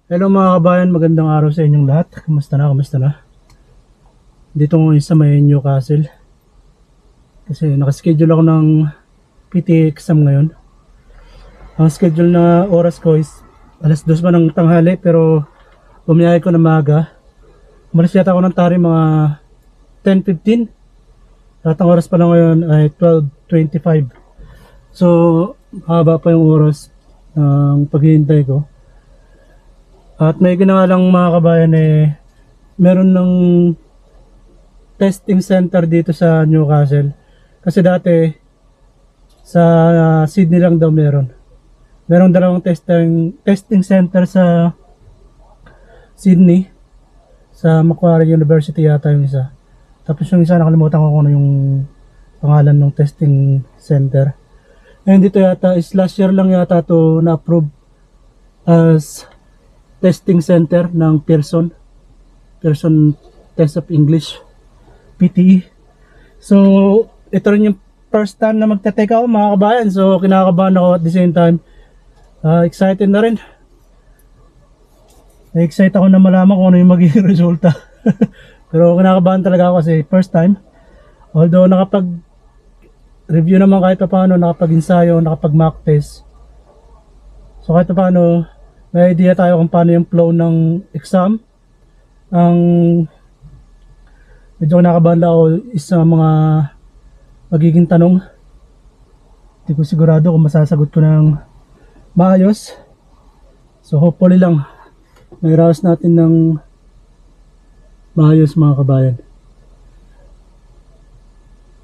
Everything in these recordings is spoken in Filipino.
Hello mga kabayan, magandang araw sa inyong lahat. Kamusta na? Kamusta na? Dito ngayon sa may Newcastle. Kasi nakaschedule ako ng PT exam ngayon. Ang schedule na oras ko is alas 2 pa ng tanghali pero bumiyahe ko na maaga. Umalis yata ako ng Tari mga 10:15. At ang oras pa lang ngayon ay 12:25. So, haba pa yung oras ng paghihintay ko. At may ginawa lang mga kabayan meron ng testing center dito sa Newcastle. Kasi dati sa Sydney lang daw meron. Merong dalawang testing center sa Sydney. Sa Macquarie University yata yung isa. Tapos yung isa nakalimutan ko kung ano yung pangalan ng testing center. And dito yata is last year lang yata to na-approve as testing center ng Pearson Test of English PTE. So ito rin yung first time na magte-take ako mga kabayan, so kinakabahan ako at the same time excited na rin. Excited ako na malaman kung ano yung magiging resulta. Pero kinakabahan talaga ako kasi first time, although nakapag review naman kahit pa paano, nakapag ensayo, nakapag mock test, so kahit pa paano may idea tayo kung paano yung flow ng exam. Ang medyo kinakabahan ako is sa mga magiging tanong. Hindi ko sigurado kung masasagot ko ng maayos. So hopefully lang may raos natin ng maayos mga kabayan.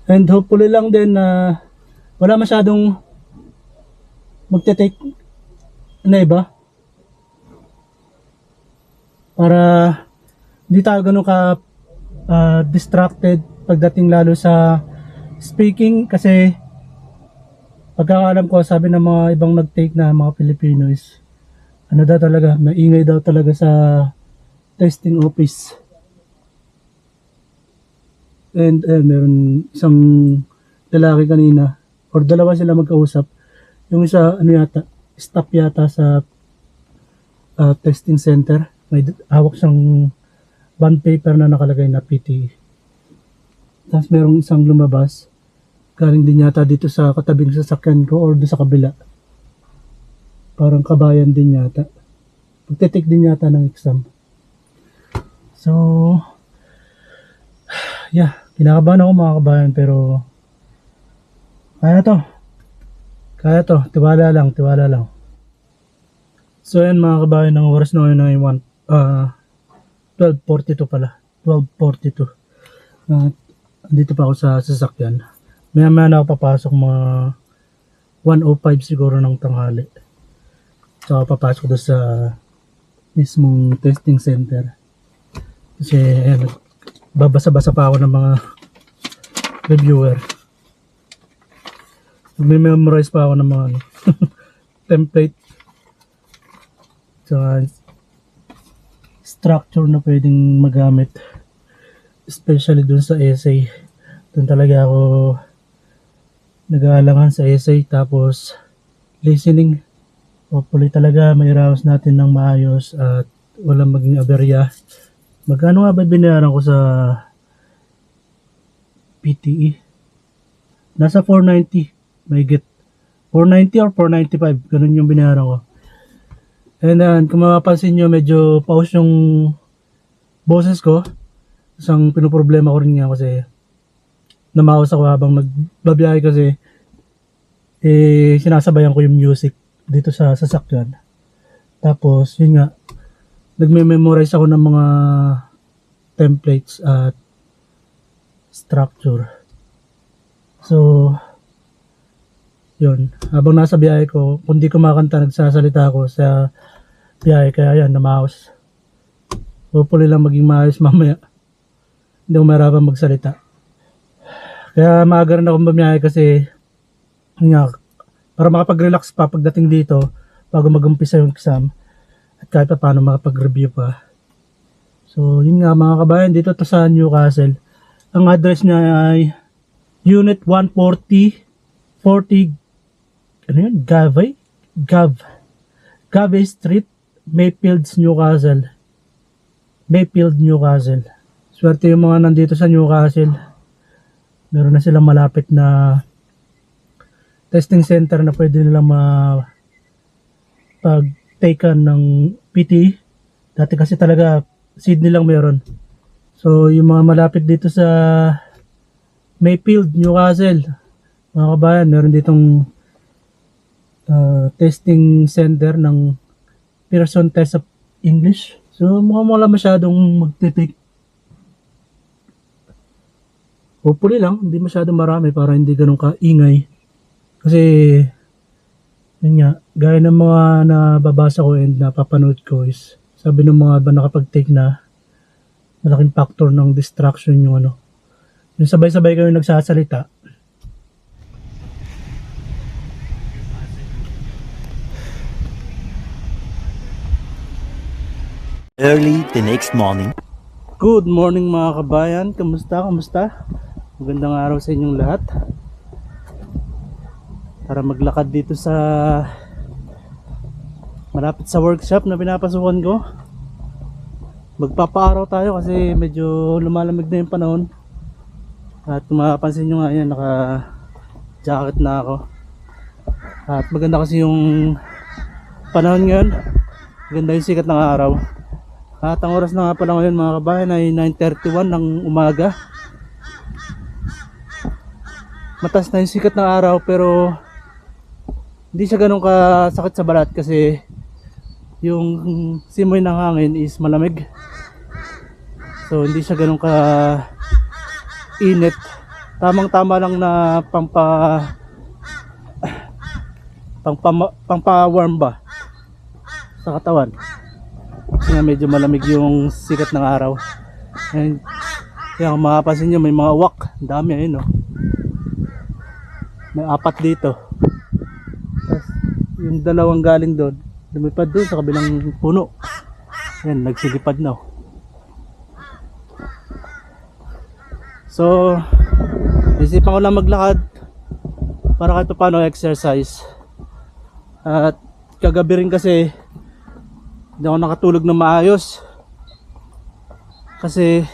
And hopefully lang din na wala masyadong magte-take na iba. Para hindi tayo ganun ka distracted pagdating lalo sa speaking, kasi pagkakaalam ko sabi ng mga ibang nag-take na mga Pilipino is ano daw talaga, maingay daw talaga sa testing office. And meron isang lalaki kanina or dalawa sila magkausap, yung isa ano yata, staff yata sa testing center, may hawak siyang bond paper na nakalagay na PTE. Tapos merong isang lumabas, galing din yata dito sa katabing sasakyan ko or doon sa kabila. Parang kabayan din yata. Magte-take din yata ng exam. So, yeah, kinakabahan ako mga kabayan pero kaya to. Kaya to, tiwala lang, tiwala lang. So yan mga kabayan, ng oras na ngayon ay 12:42 pala. 12:42. Dito pa ako sa sasakyan. Maya-maya na ako papasok, mga 1:05 siguro ng tanghali. So papasok doon sa mismong testing center. Kasi ayan, babasa-basa pa ako ng mga reviewer. May-memorize pa ako ng mga template. So structure na pwedeng magamit, especially dun sa essay. Dun talaga ako nag-aalangan sa essay. Tapos listening, hopefully talaga may raos natin ng maayos at walang maging aberya. Magkano nga ba binayaran ko sa PTE? Nasa 490, may get 490 or 495, ganun yung binayaran ko. And then, kung mapapansin nyo, medyo pause yung boses ko. Isang pinoproblema ko rin nga kasi namawas ako habang nagbabiyahe kasi sinasabayan ko yung music dito sa sasakyan. Tapos, yun nga, nagme-memorize ako ng mga templates at structure. So, yun, habang nasa biyahe ko, kung di ko makanta, nagsasalita ako sa biyahe, kaya yan, namaos. Hopefully lang maging maayos mamaya. Hindi ko mahirapan magsalita. Kaya maaga rin akong bumiyahe kasi nga, para makapag-relax pa pagdating dito bago mag-umpisa yung exam at kahit pa paano makapag-review pa. So yun nga mga kabayan, dito to sa Newcastle. Ang address niya ay Unit 140 40 ano yun? Gavey Street, Mayfields, Newcastle. Mayfield, Newcastle. Swerte yung mga nandito sa Newcastle. Meron na silang malapit na testing center na pwede nilang pag-takean ng PT. Dati kasi talaga Sydney lang meron. So yung mga malapit dito sa Mayfield, Newcastle, mga kabayan, meron ditong testing center ng Pearson Test of English. So mukhang wala masyadong magtitake. Hopefully lang, hindi masyadong marami para hindi ganun kaingay. Kasi, yun nga, gaya ng mga nababasa ko and napapanood ko is, sabi ng mga iba nakapag-take na, malaking factor ng distraction yung ano. Yung sabay-sabay kayo nagsasalita. Early the next morning. Good morning mga kabayan, kamusta? Magandang araw sa inyong lahat. Para maglakad dito sa malapit sa workshop na pinapasukan ko. Magpapaaraw tayo kasi medyo lumalamig na yung panahon. At kung mapapansin nyo nga yan, naka jacket na ako. At maganda kasi yung panahon ngayon. Maganda yung sikat ng araw. At ang oras na nga pala ngayon mga kabayan ay 9:31 ng umaga. Mataas na yung sikat ng araw pero hindi siya ganun kasakit sa balat kasi yung simoy ng hangin is malamig. So hindi siya ganun ka init. Tamang-tama lang na pampa-warm ba sa katawan. Kasi nga medyo malamig yung sikat ng araw. And kaya kung makapansin nyo may mga uwak. Dami ayun, no? May 4 dito. Tapos yung dalawang galing doon, lumipad doon sa kabilang puno. Yan, nagsilipad na. So, isipan ko lang maglakad para kahit paano exercise. At kagabi rin kasi hindi ako nakatulog na maayos. Kasi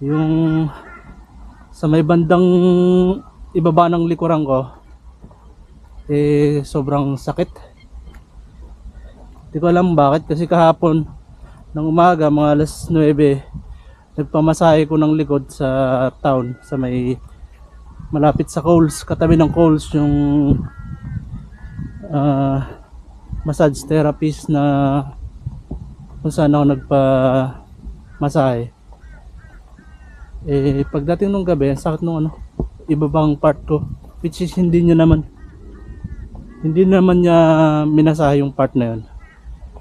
yung sa may bandang ibaba ng likuran ko sobrang sakit. Hindi ko alam bakit kasi kahapon ng umaga mga alas 9 nagpamasahe ko ng likod sa town sa may malapit sa Coles, katabi ng Coles yung massage therapist na kung saan ako nagpamasahe. Pagdating nung gabi ang sakit nung ibabang part ko, which is hindi naman niya minasahe yung part na yun.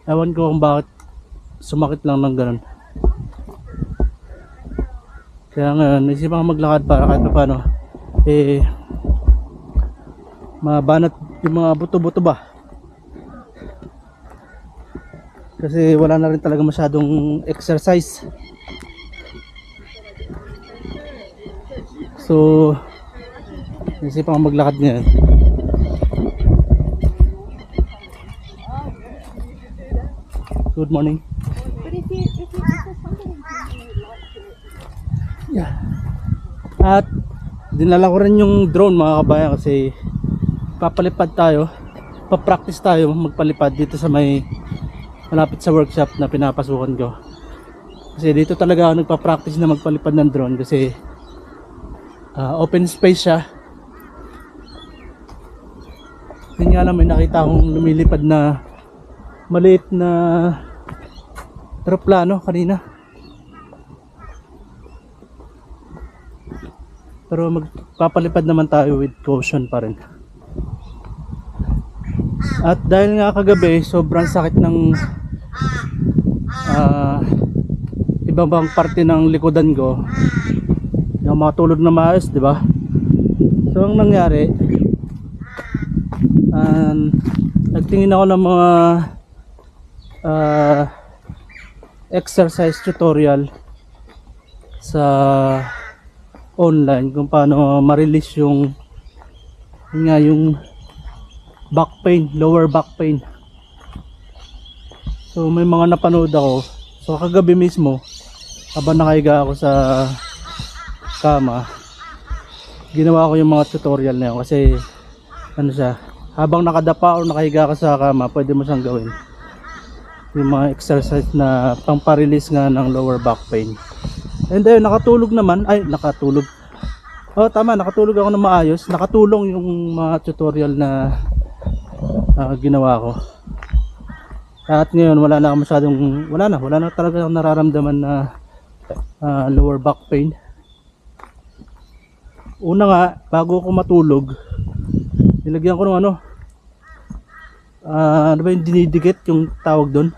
Ewan ko kung bakit sumakit lang ng ganun. Kaya ngayon naisipan ko maglakad para kahit paano mabanat yung mga buto-buto ba, kasi wala na rin talaga masyadong exercise. So naisipan ko maglakad ngayon. Good morning. Yeah. At dinala ko rin yung drone mga kabayan kasi papalipad tayo, papractice tayo magpalipad dito sa may malapit sa workshop na pinapasukan ko. Kasi dito talaga ako nagpa-practice na magpalipad ng drone kasi open space siya. Yun nga lang, may nakita akong lumilipad na maliit na aeroplano kanina. Pero magpapalipad naman tayo with caution pa rin. At dahil nga kagabi sobrang sakit ng ibang parte ng likodan ko, yung matulog na maayos, di ba? So ang nangyari, nagtingin ako ng mga exercise tutorial sa online kung paano ma-release yung back pain, lower back pain. So may mga napanood ako. So kagabi mismo, habang nakahiga ako sa kama, ginawa ko yung mga tutorial na yun kasi ano siya, habang nakadapa o nakahiga ka sa kama, pwede mo siyang gawin yung mga exercise na pang-release nga ng lower back pain. And then nakatulog naman, nakatulog ako na maayos. Nakatulong yung mga tutorial na ginawa ko. At ngayon wala na talaga akong nararamdaman na lower back pain. Una nga, bago ako matulog, nilagyan ko ng ano ba yung dinidikit yung tawag doon?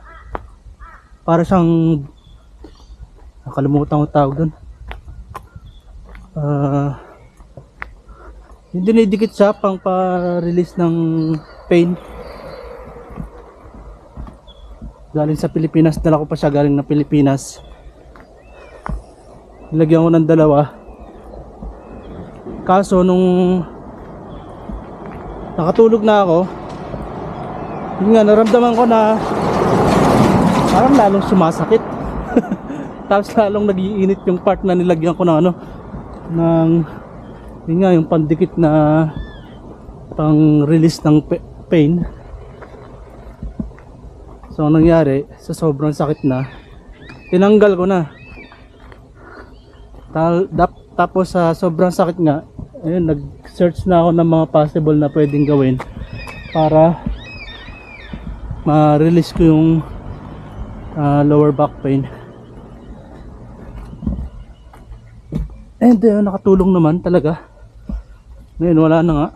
Para siyang, nakalimutan ko tawag doon. Yung dinidikit siya pang pa-release ng pain. Galing sa Pilipinas, dala ko pa siya galing na Pilipinas. Nilagyan ko ng dalawa. Kaso nung nakatulog na ako, yun nga, naramdaman ko na parang lalong sumasakit. Tapos lalong nag-iinit yung part na nilagyan ko ng yun nga, yung pandikit na pang release ng pain. So ang nangyari, sa sobrang sakit na, tinanggal ko na. Tapos sa sobrang sakit nga, ayun, nag-search na ako ng mga possible na pwedeng gawin para ma-release ko yung lower back pain. And nakatulong naman talaga. Ngayon wala na nga.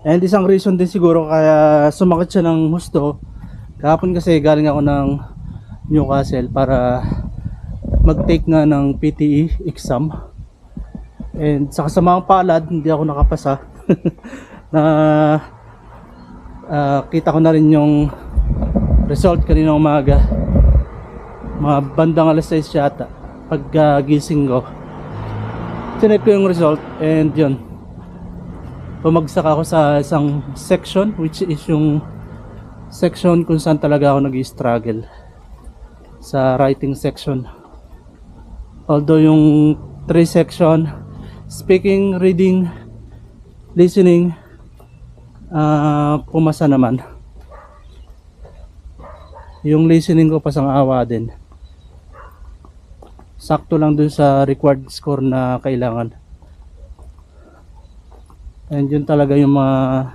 And isang reason din siguro kaya sumakit siya ng husto, kahapon kasi galing ako ng Newcastle para mag-take nga ng PTE exam. And sa kasamang palad, hindi ako nakapasa. Na kita ko na rin yung result kanina umaga, mga bandang alas 6 yata. Pag gising ko, chinek ko yung result, and yun, pumagsak ako sa isang section, which is yung section kung saan talaga ako nag-struggle, sa writing section. Although yung 3 section, speaking, reading, listening, pumasa naman. Yung listening ko pasang-awa din. Sakto lang dun sa required score na kailangan. And yun talaga yung mga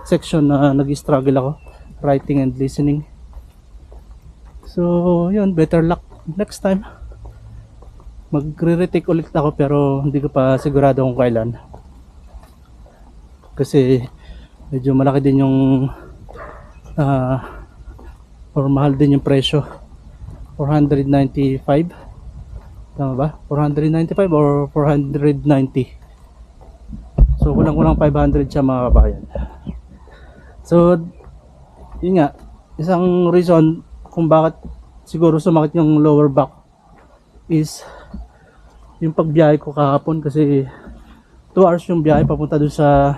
section na nag-struggle ako, writing and listening. So yun, better luck next time. Magre-retake ulit ako pero hindi ko pa sigurado kung kailan. Kasi medyo malaki din yung or mahal din yung presyo. 495, tama ba? 495 or 490. So kulang-kulang 500 siya mga kabayan. So yun nga, isang reason kung bakit siguro sumakit yung lower back is yung pagbiyahe ko kahapon, kasi 2 hours yung biyahe papunta doon sa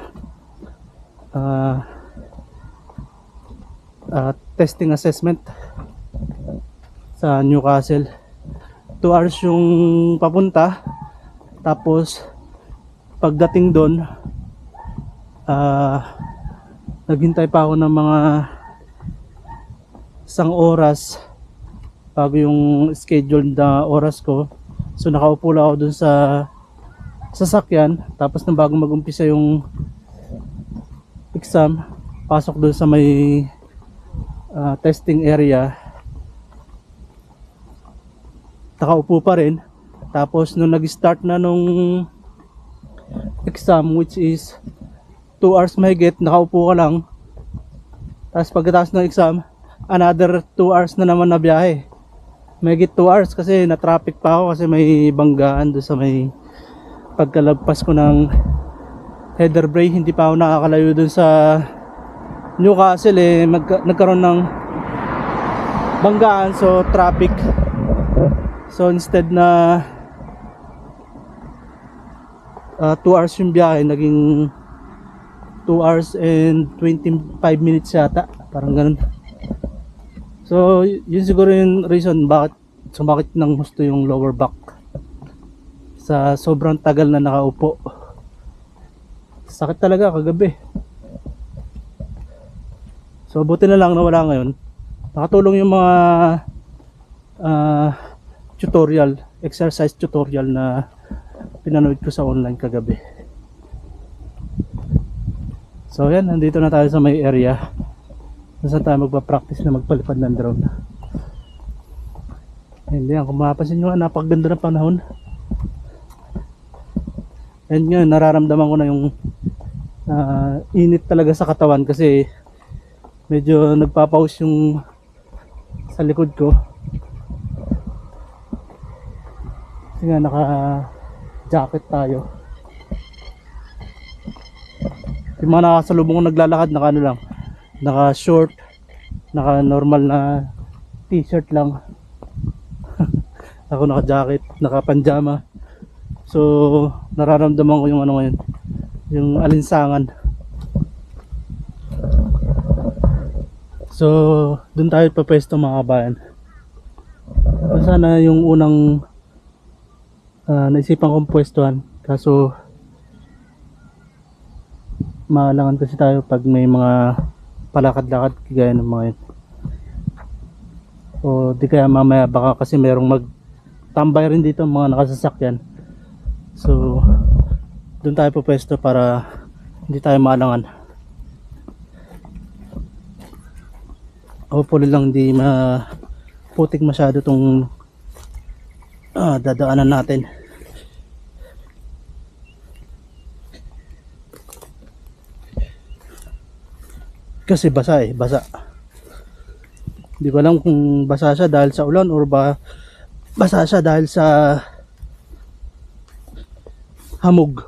testing assessment sa Newcastle. 2 hours yung papunta, tapos pagdating doon naghintay pa ako ng mga 1 oras bago yung scheduled na oras ko. So nakaupo lang ako dun sa sasakyan, tapos nang bago mag-umpisa yung exam, pasok dun sa may testing area, nakaupo pa rin. Tapos nung nag-start na nung exam, which is 2 hours mahigit, nakaupo ka lang. Tapos pagkatapos ng exam, another 2 hours na naman na biyahe. Mahigit 2 hours kasi na-traffic pa ako kasi may banggaan doon sa may pagkalagpas ko ng Heather Brae. Hindi pa ako nakakalayo doon sa Newcastle, nagkaroon ng banggaan, so traffic. So instead na 2 hours yung biyahe, naging 2 hours and 25 minutes yata, parang ganun. So, yun siguro yung reason bakit sumakit ng husto yung lower back. Sa sobrang tagal na nakaupo. Sakit talaga kagabi. So, buti na lang nawala ngayon. Nakatulong yung mga tutorial, exercise tutorial na pinanood ko sa online kagabi. So, yan. Nandito na tayo sa may area. Saan tayo magpa-practice na magpalipad ng drone. Hindi yan, kung mapapansin nyo, napakaganda ng panahon. And ngayon, nararamdaman ko na yung init talaga sa katawan kasi medyo nagpapaus yung sa likod ko. Kasi nga naka jacket tayo. Yung mga nakasalubong ko naglalakad, naka ano lang, naka short, naka normal na t-shirt lang. Ako naka jacket, naka panjama. So nararamdaman ko yung ano ngayon, yung alinsangan. So dun tayo papwesto mga kabayan. Sana yung unang naisipan kong pwestuhan, kaso maalangan kasi tayo pag may mga palakad-lakad kagaya ng mga yun. O di kaya mamaya baka kasi merong magtambay rin dito mga nakasasakyan. So doon tayo pupwesto para hindi tayo maalangan. Hopefully lang di maputik masyado tong dadaanan natin. Kasi basa basa. Hindi ko alam kung basa siya dahil sa ulan or basa siya dahil sa hamog.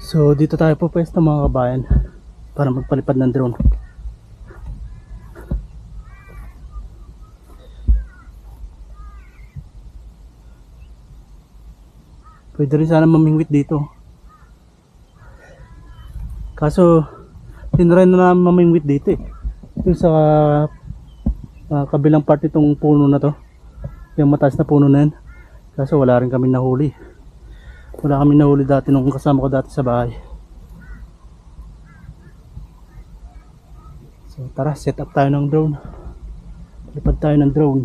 So dito tayo po pwesto mga kabayan para magpalipad ng drone. Pwede rin sana mamingwit dito. Kaso tinry na namin mamingwit dito eh. Ito sa kabilang part itong puno na to. Yung mataas na puno na yan. Kaso wala rin kami nahuli. Wala kami nahuli dati nung kasama ko dati sa bahay. So tara, set up tayo ng drone. Lipad tayo ng drone.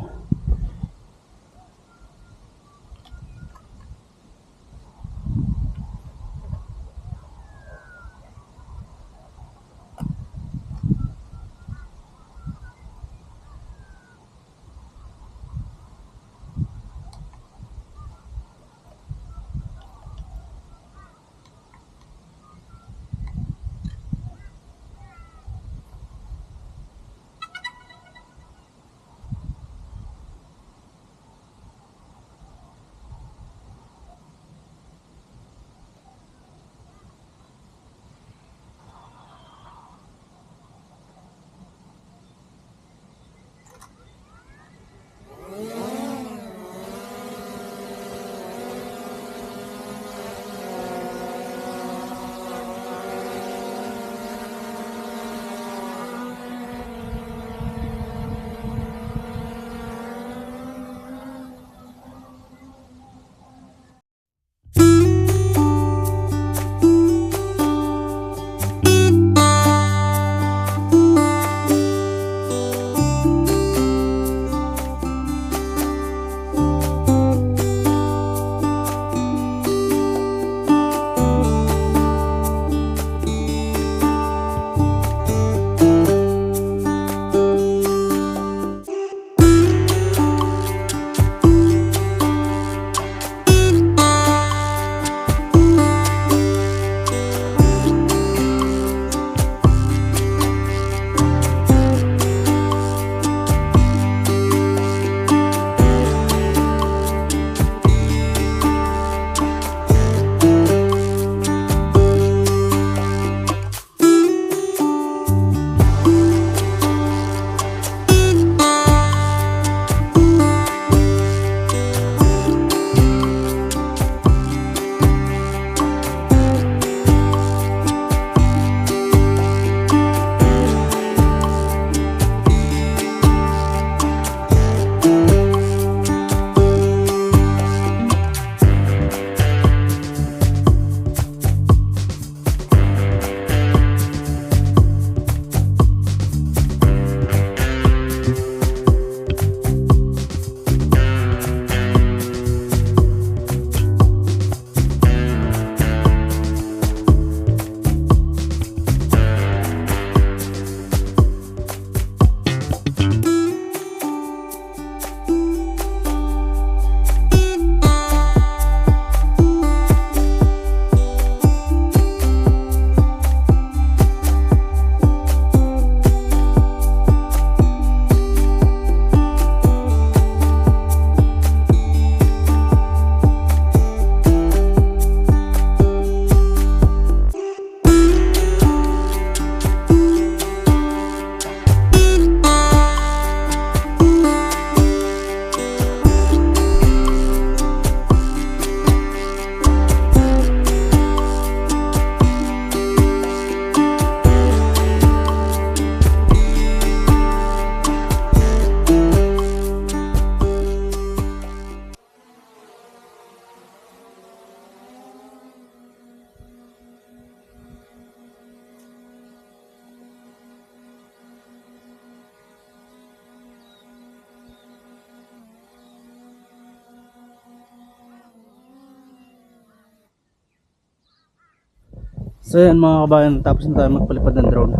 So yan mga kabayan, tapos na tayo magpalipad ng drone.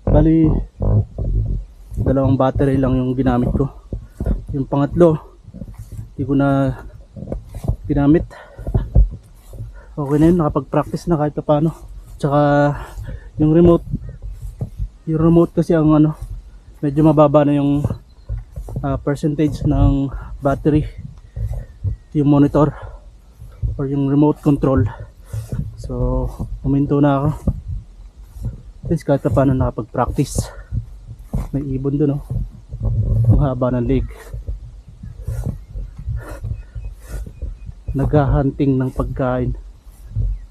Bali, dalawang battery lang yung ginamit ko. Yung pangatlo, hindi ko na ginamit. Okay na yun, nakapag-practice na kahit paano. Tsaka yung remote kasi ang ano, medyo mababa na yung percentage ng battery, yung monitor or yung remote control. So huminto na ako. At least kahit paano nakapag-practice. May ibon dun, oh. Ang haba ng leg. Naghahunting ng pagkain.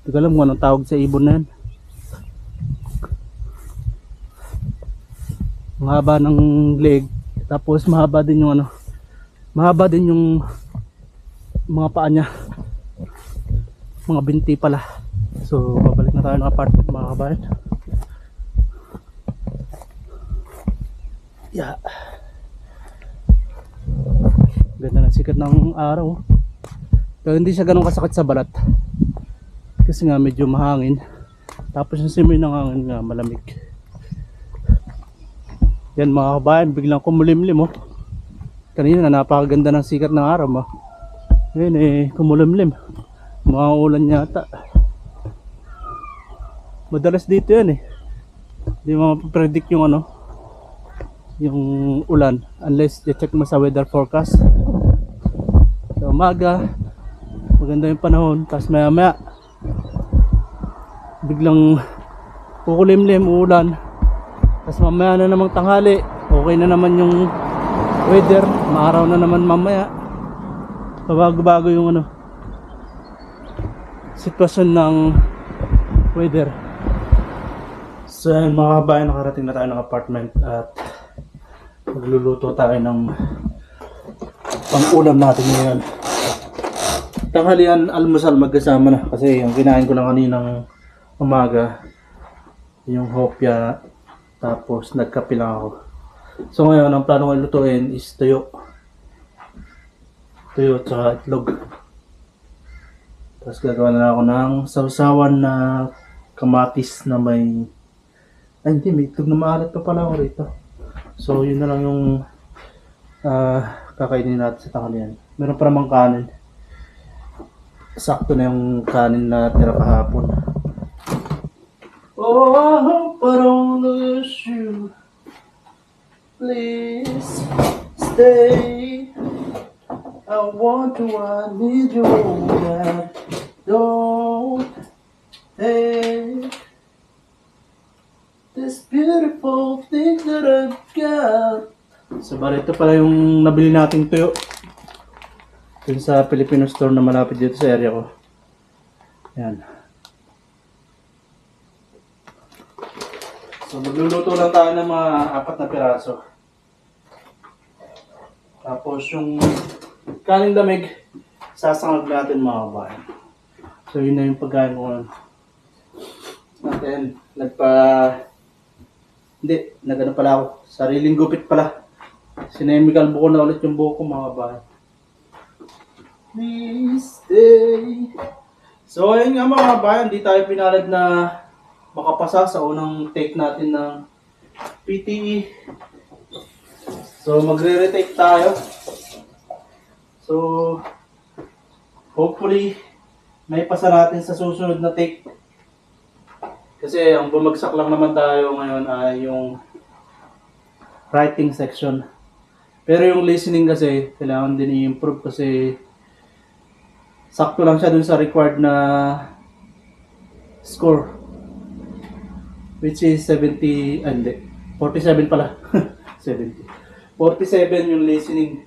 Hindi ko alam kung anong tawag sa ibon na yan. Ang haba ng leg. Tapos mahaba din yung ano, mahaba din yung mga paa niya, mga binti pala. So babalik na tayo ng apartment mga kabayan. Yeah. Ganda ng sikat ng araw. Pero hindi siya ganun kasakit sa balat. Kasi nga medyo mahangin. Tapos yung simoy ng hangin nga malamig. Yan mga kabayan, biglang kumulimlim, oh. Kanina napakaganda ng sikat ng araw, oh. Ngayon kumulimlim. Mauulan yata. Madalas dito yan eh. Hindi mo mapapredict yung ano, yung ulan, unless i-check mo sa weather forecast. Sa umaga maganda yung panahon, tapos maya maya biglang kukulimlim, uulan. Tapos mamaya na namang tanghali, okay na naman yung weather, maaraw na naman mamaya. Bago-bago yung ano, sitwasyon ng weather. So yan mga kabayan, nakarating na tayo ng apartment at magluluto tayo ng pang-ulam natin ngayon. Tanghalian, almusal magkasama na kasi yung kinain ko lang kaninang umaga yung hopya, tapos nagkape lang ako. So ngayon ang plano ko lutuin is tuyo tsaka itlog. Tapos gagawa na ako ng sausawan na kamatis na may, ay hindi, may itlog na maalat pa pala ako rito. So yun na lang yung kakainin natin sa tanghalian. Meron pa namang kanin. Sakto na yung kanin na tira kahapon. Oh, I hope I don't lose you. Please stay. I want you, I need you. God. Don't take this beautiful thing that I've got. So bali, ito pala yung nabili nating tuyo dun sa Filipino store na malapit dito sa area ko. Yan. So magluluto lang tayo ng mga 4 na piraso. Tapos yung kaning lamig, sasangag natin mga kabayan. So yun na yung pagkain ko ngayon. Natin, nagano pala ako. Sariling gupit pala. Sinemical buko na ulit yung buko mga kabayan. Please stay. So ayun nga mga kabayan, di tayo pinalad na makapasa sa unang take natin ng PTE. So magre-retake tayo. So hopefully may pasa natin sa susunod na take. Kasi ang bumagsak lang naman tayo ngayon ay yung writing section. Pero yung listening kasi kailangan din i-improve kasi sakto lang siya dun sa required na score, which is 70, hindi, 47 pala. 70. 47 yung listening,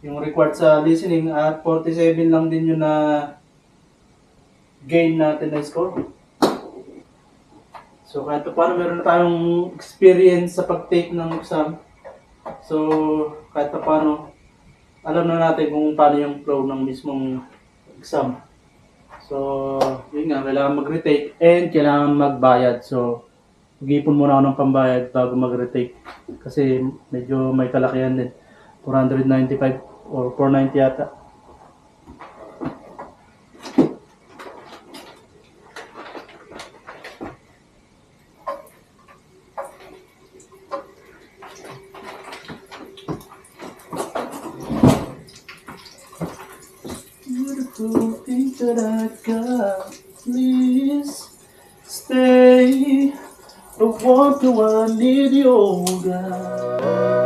yung required sa listening, at 47 lang din yung na gain natin na score. So kahit paano meron na tayong experience sa pag-take ng exam. So kahit paano alam na natin kung paano yung flow ng mismong exam. So yun nga, kailangan mag-retake and kailangan magbayad. So mag-ipon muna ako ng pambayad bago mag-retake kasi medyo may kalakihan din, 495 or 490 yata. Everything that I got, please stay. But what do I need you, God?